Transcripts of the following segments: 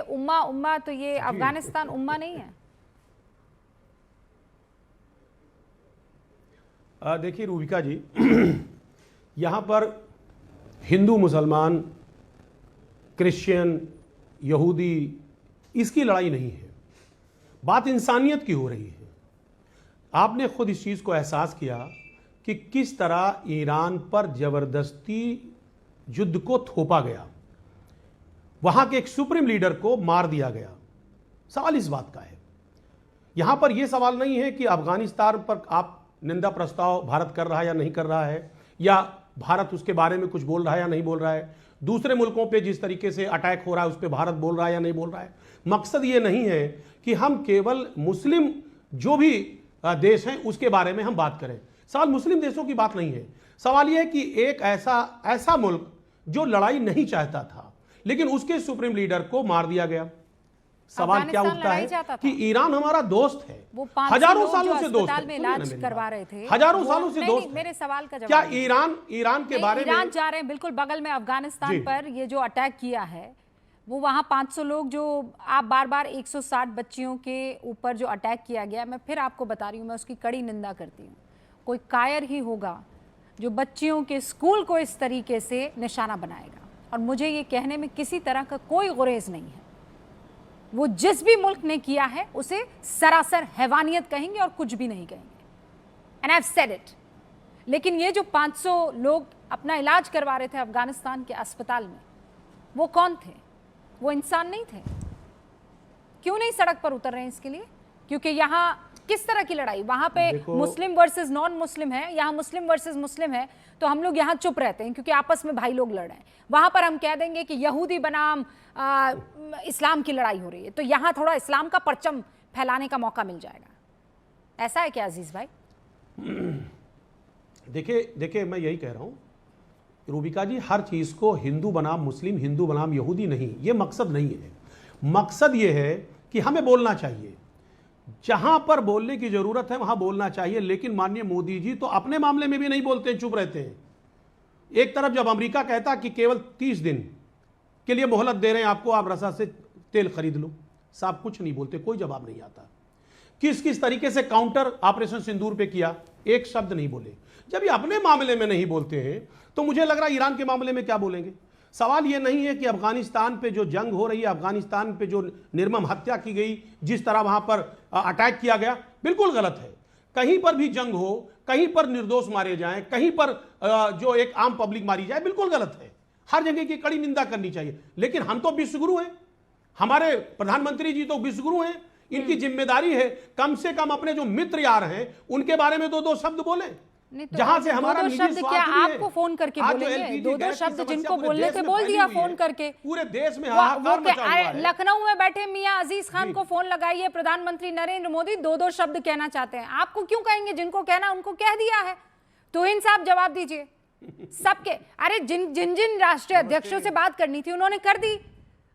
उम्मा उम्मा तो ये अफगानिस्तान उम्मा नहीं है? देखिए रूबिका जी, यहाँ पर हिंदू मुसलमान क्रिश्चियन यहूदी इसकी लड़ाई नहीं है, बात इंसानियत की हो रही है। आपने खुद इस चीज़ को एहसास किया कि किस तरह ईरान पर जबरदस्ती युद्ध को थोपा गया, वहां के एक सुप्रीम लीडर को मार दिया गया। सवाल इस बात का है, यहां पर यह सवाल नहीं है कि अफगानिस्तान पर आप निंदा प्रस्ताव भारत कर रहा है या नहीं कर रहा है, या भारत उसके बारे में कुछ बोल रहा है या नहीं बोल रहा है, दूसरे मुल्कों पे जिस तरीके से अटैक हो रहा है उस पर भारत बोल रहा है या नहीं बोल रहा है। मकसद ये नहीं है कि हम केवल मुस्लिम जो भी देश हैं उसके बारे में हम बात करें। सवाल मुस्लिम देशों की बात नहीं है, सवाल यह है कि एक ऐसा मुल्क जो लड़ाई नहीं चाहता था लेकिन उसके सुप्रीम लीडर को मार दिया गया। सवाल क्या उठता है कि ईरान हमारा दोस्त है, हजारों सालों से दोस्त है, इलाज करवा रहे थे, हजारों सालों से दोस्त। मेरे सवाल का जवाब क्या ईरान के बारे में, ईरान जा रहे हैं बिल्कुल बगल में अफगानिस्तान पर ये जो अटैक किया है, वो वहां 500 लोग जो आप बार बार 160 बच्चियों के ऊपर जो अटैक किया गया, मैं फिर आपको बता रही हूँ, मैं उसकी कड़ी निंदा करती हूँ। कोई कायर ही होगा जो बच्चियों के स्कूल को इस तरीके से निशाना बनाएगा, और मुझे ये कहने में किसी तरह का कोई गुरेज नहीं है। वो जिस भी मुल्क ने किया है उसे सरासर हैवानियत कहेंगे और कुछ भी नहीं कहेंगे, and I have said it. लेकिन ये जो 500 लोग अपना इलाज करवा रहे थे अफगानिस्तान के अस्पताल में, वो कौन थे? वो इंसान नहीं थे? क्यों नहीं सड़क पर उतर रहे हैं इसके लिए? क्योंकि यहाँ किस तरह की लड़ाई, वहां पे मुस्लिम वर्सेस नॉन मुस्लिम है, यहाँ मुस्लिम वर्सेस मुस्लिम है, तो हम लोग यहाँ चुप रहते हैं क्योंकि आपस में भाई लोग लड़ रहे हैं। वहां पर हम कह देंगे कि यहूदी बनाम इस्लाम की लड़ाई हो रही है, तो यहाँ थोड़ा इस्लाम का परचम फैलाने का मौका मिल जाएगा। ऐसा है क्या अजीज भाई? देखिए मैं यही कह रहा हूं रूबिका जी, हर चीज को हिंदू बनाम मुस्लिम, हिंदू बनाम यहूदी नहीं, ये मकसद नहीं है। मकसद ये है कि हमें बोलना चाहिए, जहां पर बोलने की जरूरत है वहां बोलना चाहिए। लेकिन माननीय मोदी जी तो अपने मामले में भी नहीं बोलते हैं, चुप रहते हैं। एक तरफ जब अमेरिका कहता कि केवल 30 दिन के लिए मोहलत दे रहे हैं आपको, आप रसा से तेल खरीद लो, साहब कुछ नहीं बोलते, कोई जवाब नहीं आता। किस किस तरीके से काउंटर ऑपरेशन सिंदूर पे किया, एक शब्द नहीं बोले। जब ये अपने मामले में नहीं बोलते हैं तो मुझे लग रहा है ईरान के मामले में क्या बोलेंगे। सवाल ये नहीं है कि अफगानिस्तान पे जो जंग हो रही है, अफगानिस्तान पे जो निर्मम हत्या की गई, जिस तरह वहां पर अटैक किया गया, बिल्कुल गलत है। कहीं पर भी जंग हो, कहीं पर निर्दोष मारे जाएं, कहीं पर जो एक आम पब्लिक मारी जाए, बिल्कुल गलत है। हर जगह की कड़ी निंदा करनी चाहिए। लेकिन हम तो विश्वगुरु हैं, हमारे प्रधानमंत्री जी तो विश्वगुरु हैं, इनकी जिम्मेदारी है कम से कम अपने जो मित्र यार हैं उनके बारे में दो शब्द बोले। तो जहां से हमारा निजी स्वार्थ क्या आपको फोन करके बोलेंगे? दो शब्द जिनको बोलने थे बोल दिया फोन करके। पूरे देश में हाहाकार मचा हुआ है। लखनऊ में बैठे मियां अजीज खान को फोन लगाइए, प्रधानमंत्री नरेंद्र मोदी दो शब्द कहना चाहते हैं। आपको क्यों कहेंगे? जिनको कहना उनको कह दिया है। तौहीन साहब जवाब दीजिए सबके। अरे जिन राष्ट्रीय अध्यक्षों से बात करनी थी उन्होंने कर दी,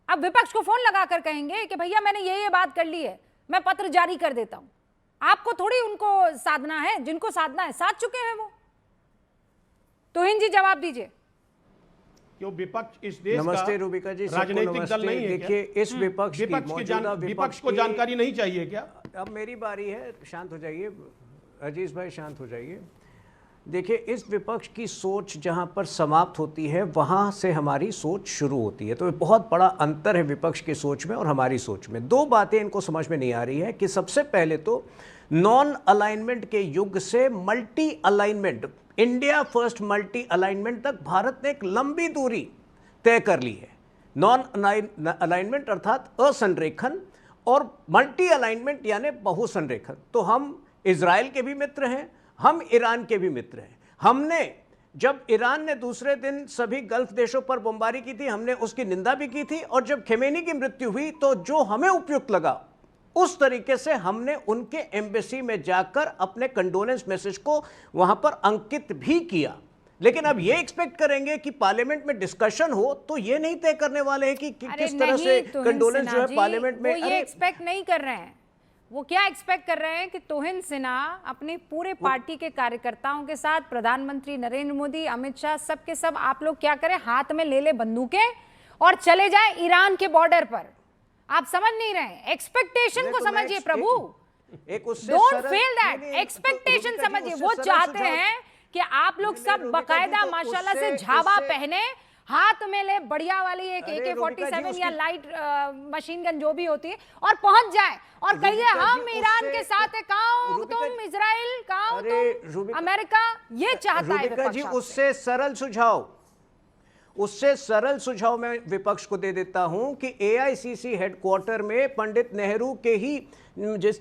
अब विपक्ष को फोन लगाकर कहेंगे कि भैया मैंने ये बात कर ली है, मैं पत्र जारी कर देता हूं। आपको थोड़ी उनको साधना है, जिनको साधना है साध चुके हैं वो। तौहीन जी जवाब दीजिए। क्यों विपक्ष इस देश नमस्ते रूबिका जी, राजनीतिक दल नहीं है? देखिए इस विपक्ष को जानकारी नहीं चाहिए क्या? अब मेरी बारी है, शांत हो जाइए अजीज भाई, शांत हो जाइए। देखिए इस विपक्ष की सोच जहां पर समाप्त होती है वहां से हमारी सोच शुरू होती है, तो बहुत बड़ा अंतर है विपक्ष की सोच में और हमारी सोच में। दो बातें इनको समझ में नहीं आ रही है कि सबसे पहले तो नॉन अलाइनमेंट के युग से multi alignment, India first multi alignment तक भारत ने एक लंबी दूरी तय कर ली है। नॉन अलाइनमेंट अर्थात असंरेखन और मल्टी अलाइनमेंट यानी बहुसंरेखन। तो हम इजराइल के भी मित्र हैं, हम ईरान के भी मित्र हैं। हमने जब ईरान ने दूसरे दिन सभी गल्फ देशों पर बमबारी की थी, हमने उसकी निंदा भी की थी, और जब खेमेनी की मृत्यु हुई तो जो हमें उपयुक्त लगा उस तरीके से हमने उनके एम्बेसी में जाकर अपने कंडोलेंस मैसेज को वहां पर अंकित भी किया। लेकिन अब ये एक्सपेक्ट करेंगे कि पार्लियामेंट में डिस्कशन हो, तो ये नहीं तय करने वाले हैं कि किस तरह से कंडोलेंस जो है पार्लियामेंट में। ये एक्सपेक्ट नहीं कर रहे हैं। वो क्या एक्सपेक्ट कर रहे हैं कि तौहीन सिन्हा अपनी पूरे पार्टी के कार्यकर्ताओं के साथ, प्रधानमंत्री नरेंद्र मोदी, अमित शाह, सब के सब आप लोग क्या करें, हाथ में ले ले बंदूकें और चले जाए ईरान के बॉर्डर पर। आप समझ नहीं रहे, एक्सपेक्टेशन को तो मैं समझिए प्रभु, एक उससे डोंट सरल- फेल दैट, नहीं, नहीं, एक्सपेक्टेशन रुबिका जी, समझिए। उससे वो सरल चाहते सुझाव- हैं कि आप लोग नहीं, सब रुबिका जी, बकायदा तो माशाल्लाह से उससे- झाबा उससे- पहने, हाथ में ले बढ़िया वाली एक अरे AK-47 रुबिका जी, या उसकी- लाइट मशीन गन जो भी होती है, और पहुंच जाए और कहिए रुबिका जी, हम ईरान उससे- के साथ है, कहाँ हो रुबिका तुम, जी- इजराइल कहाँ हो अरे तुम, रुबिका- अमेरिका, ये चाहता है रुबिका जी, विपक्ष आपसे। उससे सरल सुझाव मैं विपक्ष को दे देता हूं कि AICC हेडक्वार्टर में पंडित नेहरू के ही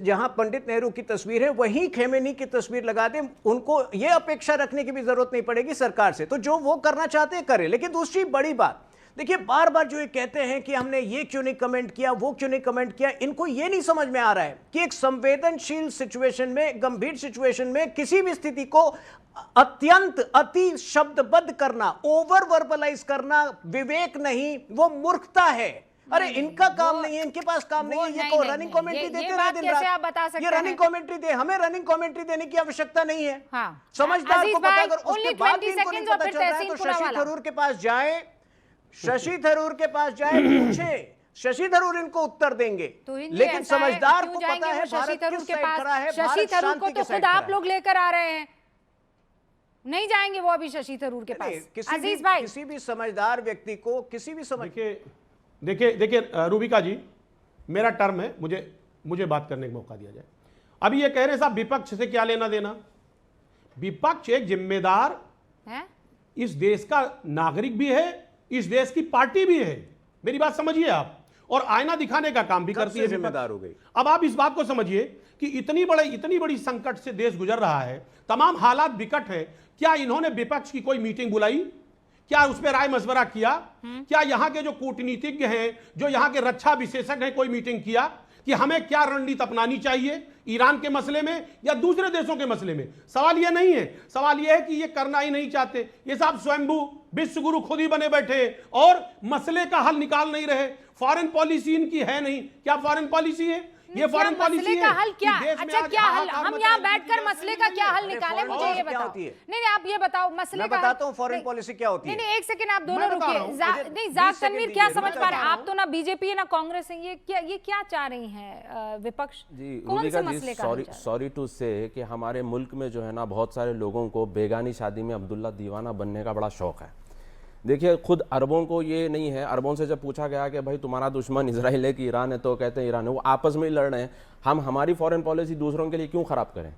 जहां पंडित नेहरू की तस्वीर है वहीं खेमेनी की तस्वीर लगा दें। उनको यह अपेक्षा रखने की भी जरूरत नहीं पड़ेगी सरकार से, तो जो वो करना चाहते हैं करें। लेकिन दूसरी बड़ी बात देखिए, बार बार जो ये कहते हैं कि हमने ये क्यों नहीं कमेंट किया, वो क्यों नहीं कमेंट किया, इनको ये नहीं समझ में आ रहा है कि एक संवेदनशील सिचुएशन में, गंभीर सिचुएशन में किसी भी स्थिति को अत्यंत अति शब्दबद्ध करना, ओवर वर्बलाइज करना विवेक नहीं, वो मूर्खता है। अरे इनका काम नहीं है, इनके पास काम नहीं है, ये तो रनिंग कमेंट्री देते रहे दिन कैसे आप बता रात। सकते ये हैं? रनिंग कमेंट्री दे, हमें रनिंग कमेंट्री देने की आवश्यकता नहीं है। हाँ। समझदार अजीज को पता, भाई, अगर उसके only बाद भी 20 इनको नहीं seconds और पता फिर चल रहा है तहसीन तो शशि पुनावाला। थरूर के पास जाए, शशि थरूर के पास जाए, पूछे, शशि थरूर इनको उत्तर देंगे। तो हिंदी लेकिन ऐसा है, समझदार क्यों को जाएंगे पता है वो शशि भारत थरूर किस के साइड खड़ा है, पास? शशि भारत थरूर को शांति तो के खुद साइड आप खड़ा है। लोग लेकर आ रहे हैं, नहीं जाएंगे वो अभी शशि थरूर के नहीं, पास। अजीज भाई, किसी भी समझदार व्यक्ति को, किसी भी समझ देखिए देखिए देखिए रूबिका जी, मेरा टर्म है, मुझे बात करने का मौका दिया जाए। अभी ये कह रहे हैं साहब विपक्ष से क्या लेना देना। विपक्ष एक जिम्मेदार हैं? इस देश का नागरिक भी है, इस देश की पार्टी भी है, मेरी बात समझिए आप, और आईना दिखाने का काम भी कब करती से है जिम्मेदार विपक्ष। हो गई? अब आप इस बात को समझिए कि इतनी बड़ी संकट से देश गुजर रहा है, तमाम हालात विकट है, क्या इन्होंने विपक्ष की कोई मीटिंग बुलाई? क्या उस पर राय मशवरा किया? क्या यहां के जो कूटनीतिज्ञ हैं, जो यहां के रक्षा विशेषज्ञ हैं, कोई मीटिंग किया कि हमें क्या रणनीति अपनानी चाहिए ईरान के मसले में या दूसरे देशों के मसले में? सवाल यह नहीं है, सवाल यह है कि ये करना ही नहीं चाहते। ये साहब स्वयंभू विश्व गुरु खुद ही बने बैठे और मसले का हल निकाल नहीं रहे। फॉरेन पॉलिसी इनकी है नहीं। क्या फॉरेन पॉलिसी है? ये फॉरेन पॉलिसी मसले है का हल क्या? कि देश में अच्छा, आज क्या हल? हाहाकार हम मचा यहाँ है, बैठकर इनकी मसले का क्या हल अरे निकालें, foreign मुझे ये policy क्या बताओ। होती है? नहीं, आप ये बताओ मसले मैं का बताता हूं हल- फॉरेन नहीं, पॉलिसी क्या होती है। नहीं, एक सेकंड आप दोनों मैं बता रुकिए। रहा हूं। नहीं, 20 जाग सेकंड तनवीर दीजिए, क्या मैं समझ बता पा रहे रहा हैं? आप तो ना बीजेपी है ना कांग्रेस है, ये क्या चाह रही हैं विपक्ष? जी कौन से रुबिका मसले जी, का हल चाह रहे हैं? सॉरी टू से कि हमारे मुल्क में जो है ना बहुत सारे लोगों को बेगानी शादी में अब्दुल्ला दीवाना बनने का बड़ा शौक है। देखिए, खुद अरबों को ये नहीं है। अरबों से जब पूछा गया कि भाई तुम्हारा दुश्मन इजराइल है कि ईरान है, तो कहते हैं ईरान है। वो आपस में ही लड़ रहे हैं। हम हमारी फॉरेन पॉलिसी दूसरों के लिए क्यों खराब करें?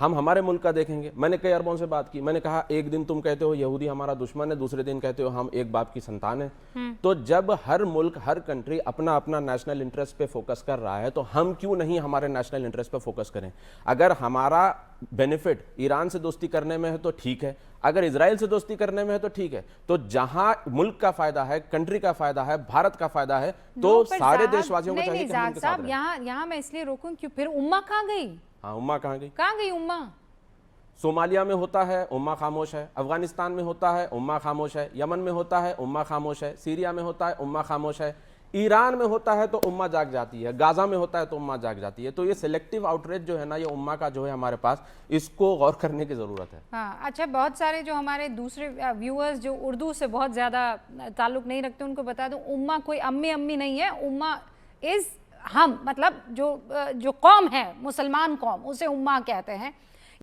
हम हमारे मुल्क का देखेंगे। मैंने कई अरबों से बात की, मैंने कहा एक दिन तुम कहते हो यहूदी हमारा दुश्मन है, दूसरे दिन कहते हो हम एक बाप की संतान है। तो जब हर मुल्क, हर कंट्री अपना अपना नेशनल इंटरेस्ट पे फोकस कर रहा है, तो हम क्यों नहीं हमारे नेशनल इंटरेस्ट पे फोकस करें? अगर हमारा बेनिफिट ईरान से दोस्ती करने में है तो ठीक है, अगर इजराइल से दोस्ती करने में है तो ठीक है। तो जहां मुल्क का फायदा है, कंट्री का फायदा है, भारत का फायदा है, तो पर सारे जाग- देशवासियों को नहीं, चाहिए नहीं, कि हम जाग उनके साथ साहब, रहें। यहाँ मैं इसलिए रोकूं कि फिर उम्मा कहाँ गई? हाँ, उम्मा कहाँ गई? कहाँ गई उम्मा? सोमालिया में होता है, उम्मा खामोश है। अफगानिस्तान में होता है, उम्मा खामोश है। यमन में होता है, उम्मा खामोश है। सीरिया में होता है, उम्मा खामोश है। ईरान में होता है तो उम्मा जाग जाती है। गाजा में होता है तो उम्मा जाग जाती है। तो ये सिलेक्टिव आउटरीच जो है ना, ये उम्मा का जो है हमारे पास, इसको गौर करने की ज़रूरत है। हाँ, अच्छा, बहुत सारे जो हमारे दूसरे व्यूअर्स जो उर्दू से बहुत ज़्यादा ताल्लुक़ नहीं रखते, उनको बता दूं, उम्मा कोई अम्मी अम्मी नहीं है। उम्मा इज़ हम, मतलब जो कौम है, मुसलमान कौम, उसे उम्मा कहते हैं।